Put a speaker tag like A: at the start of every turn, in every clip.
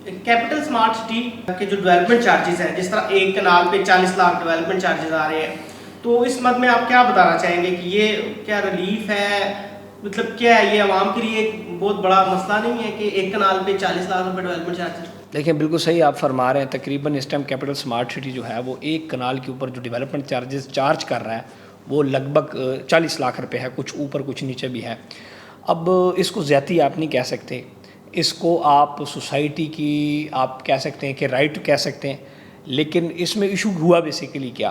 A: Capital smart city के जो development charges हैं, जिस तरह एक कनाल पे 40 लाख डेवलपमेंट चार्जेस आ रहे हैं, तो इस मद में आप क्या बताना चाहेंगे कि ये क्या रिलीफ है, मतलब क्या है ये आवाम के लिए एक बहुत बड़ा मसला नहीं है कि एक कनाल पे 40 लाख रुपए डेवलपमेंट चार्जेस?
B: देखिए, बिल्कुल सही आप फरमा रहे हैं। तकरीबन इस टाइम कैपिटल स्मार्ट सिटी जो है वो एक कनाल के ऊपर जो डेवलपमेंट चार्जेस चार्ज कर रहा है वो लगभग 40 लाख रुपए है, कुछ ऊपर कुछ नीचे भी है। अब इसको ज़्यादती आप नहीं कह सकते, इसको आप सोसाइटी की आप कह सकते हैं कि राइट कह सकते हैं। लेकिन इसमें इशू हुआ बेसिकली क्या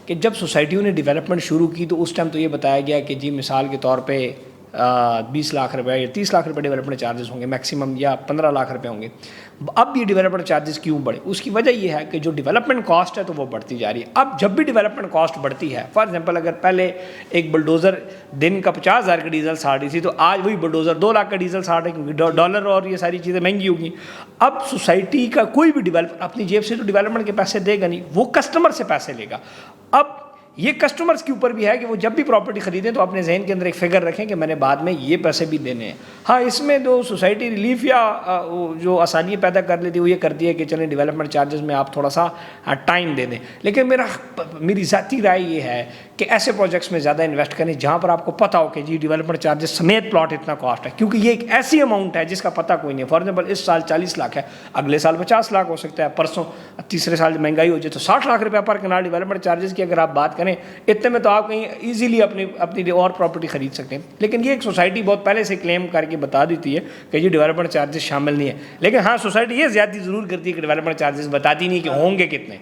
B: कि जब सोसाइटियों ने डेवलपमेंट शुरू की तो उस टाइम तो ये बताया गया कि जी मिसाल के तौर पे 20 लाख रुपए या 30 लाख रुपए डेवलपमेंट चार्जेस होंगे मैक्सिमम, या 15 लाख रुपए होंगे। अब ये डेवलपमेंट चार्जेस क्यों बढ़े? उसकी वजह ये है कि जो डेवलपमेंट कॉस्ट है तो वो बढ़ती जा रही है। अब जब भी डेवलपमेंट कॉस्ट बढ़ती है, फॉर एग्जांपल अगर पहले एक बुलडोज़र दिन का 50,000 का डीजल साड़ रही थी तो आज वही बुलडोज़र 2 लाख का डीजल साड़ रही, क्योंकि डॉलर और ये सारी चीज़ें महंगी होगी। अब सोसाइटी का कोई भी डेवलपर अपनी जेब से तो डेवलपमेंट के पैसे देगा नहीं, वो कस्टमर से पैसे लेगा। अब ये कस्टमर्स के ऊपर भी है कि वो जब भी प्रॉपर्टी खरीदें तो अपने जहन के अंदर एक फिगर रखें कि मैंने बाद में ये पैसे भी देने हैं। हाँ, इसमें जो सोसाइटी रिलीफ या जो आसानियाँ पैदा कर लेती है वो ये करती है कि चलें डेवलपमेंट चार्जेस में आप थोड़ा सा टाइम दे दें। लेकिन मेरी ज़ाती राय ये है कि ऐसे प्रोजेक्ट्स में ज़्यादा इन्वेस्ट करें जहाँ पर आपको पता हो कि जी डेवलपमेंट चार्जेस समेत प्लॉट इतना कॉस्ट है, क्योंकि ये एक ऐसी अमाउंट है जिसका पता कोई नहीं है। फॉर एग्जाम्पल इस साल 40 लाख है, अगले साल 50 लाख हो सकता है, परसों तीसरे साल महंगाई हो जाए तो 60 लाख रुपये पर कनाल डेवलपमेंट चार्जेस की अगर आप बात करें, इतने में तो आप कहीं ईजिली अपनी और प्रॉपर्टी खरीद सकते हैं। लेकिन ये एक सोसाइटी बहुत पहले से क्लेम करके बता देती है कि जी डेवलपमेंट चार्जेस शामिल नहीं है। लेकिन हाँ, सोसाइटी ये ज़्यादा ज़रूर करती है कि डेवलपमेंट चार्जेस बताती नहीं कि होंगे कितने।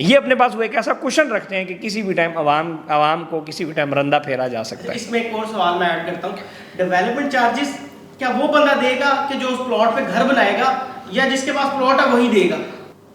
B: ये अपने पास वो एक ऐसा क्वेश्चन रखते हैं कि किसी भी टाइम आवाम को किसी भी टाइम रंदा फेरा जा सकता है।
A: इसमें एक और सवाल मैं ऐड करता हूँ, डेवलपमेंट चार्जेस क्या वो बंदा देगा कि जो उस प्लॉट पे घर बनाएगा, या जिसके पास प्लॉट है वही देगा?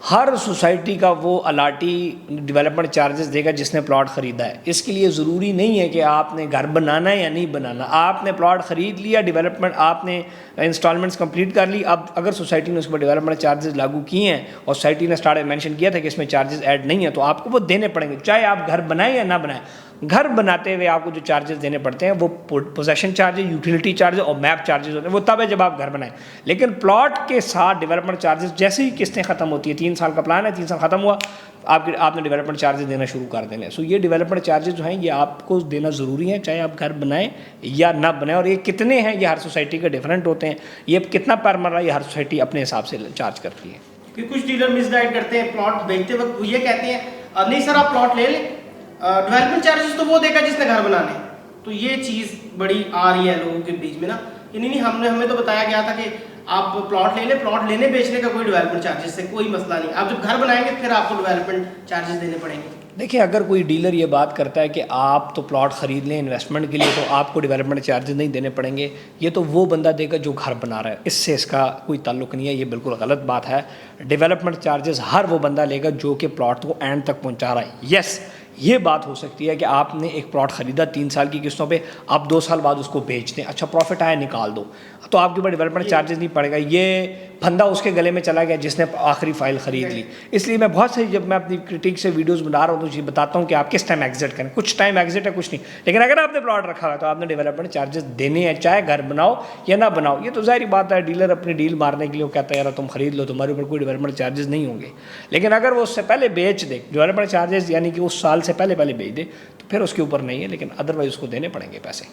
B: हर सोसाइटी का वो अलाटी डेवलपमेंट चार्जेस देगा जिसने प्लॉट ख़रीदा है। इसके लिए ज़रूरी नहीं है कि आपने घर बनाना है या नहीं बनाना। आपने प्लॉट ख़रीद लिया, डेवलपमेंट आपने इंस्टॉलमेंट्स कंप्लीट कर ली, अब अगर सोसाइटी ने उसमें डेवलपमेंट चार्जेस लागू किए हैं और सोसाइटी ने स्टार्ट मेंशन किया था कि इसमें चार्जेस ऐड नहीं है, तो आपको वो देने पड़ेंगे, चाहे आप घर बनाएं या ना बनाएं। घर बनाते हुए आपको जो चार्जेस देने पड़ते हैं वो पोजेशन चार्जेस, यूटिलिटी चार्जेस और मैप चार्जेस होते हैं, वो तब है जब आप घर बनाएं। लेकिन प्लॉट के साथ डेवलपमेंट चार्जेस जैसे ही किस्तें ख़त्म होती है, 3 साल का प्लान है, 3 साल ख़त्म हुआ, आपने डेवलपमेंट चार्जेस देना शुरू कर देने। सो ये डेवलपमेंट चार्जेस जो हैं ये आपको देना ज़रूरी है, चाहे आप घर बनाएं या ना बनाएं। और ये कितने हैं ये हर सोसाइटी के डिफरेंट होते हैं, ये कितना पर मरला ये हर सोसाइटी अपने हिसाब से चार्ज करती है।
A: कि कुछ डीलर मिसगाइड करते हैं, प्लॉट बेचते वक्त वो ये कहते हैं नहीं सर आप प्लॉट ले लें, डेवलपमेंट चार्जेस तो वो देगा जिसने घर बनाने। तो ये चीज़ बड़ी आ रही है लोगों के बीच में ना कि नहीं हमें तो बताया गया था कि आप प्लॉट ले लें, प्लॉट लेने बेचने का कोई डेवलपमेंट चार्जेस से कोई मसला नहीं, आप जब घर बनाएंगे फिर आपको डेवलपमेंट चार्जेस देने पड़ेंगे।
B: देखिए, अगर कोई डीलर ये बात करता है कि आप तो प्लॉट ख़रीद लें इन्वेस्टमेंट के लिए तो आपको डेवलपमेंट चार्जेस नहीं देने पड़ेंगे, ये तो वो बंदा देगा जो घर बना रहा है, इससे इसका कोई ताल्लुक नहीं है, ये बिल्कुल गलत बात है। डेवलपमेंट चार्जेस हर वो बंदा लेगा जो कि प्लॉट को एंड तक पहुंचा रहा है। यस, ये बात हो सकती है कि आपने एक प्लॉट ख़रीदा 3 साल की किस्तों पे, आप 2 साल बाद उसको बेच दें, अच्छा प्रॉफिट आया निकाल दो, तो आपके ऊपर डेवलपमेंट चार्जेस नहीं पड़ेगा। ये फंदा उसके गले में चला गया जिसने आखिरी फाइल ख़रीद ली। इसलिए मैं बहुत सही जब मैं अपनी क्रिटिक से वीडियोस बना रहा हूँ तो बताता हूँ कि आप किस टाइम एग्जिट करें। कुछ टाइम एग्जिट है, कुछ नहीं, लेकिन अगर आपने प्लॉट रखा है तो आपने डेवलपमेंट चार्जेस देने हैं, चाहे घर बनाओ या ना बनाओ। ये तो ज़ाहिर बात है, डीलर अपनी डील मारने के लिए वो कहता है यार तुम खरीद लो, तुम्हारे ऊपर कोई डेवलपमेंट चार्जेस नहीं होंगे। लेकिन अगर वो उससे पहले बेच दे, डेवलपमेंट चार्जेस यानी कि उस साल से पहले बेच दे, तो फिर उसके ऊपर नहीं है, लेकिन अदरवाइज उसको देने पड़ेंगे पैसे।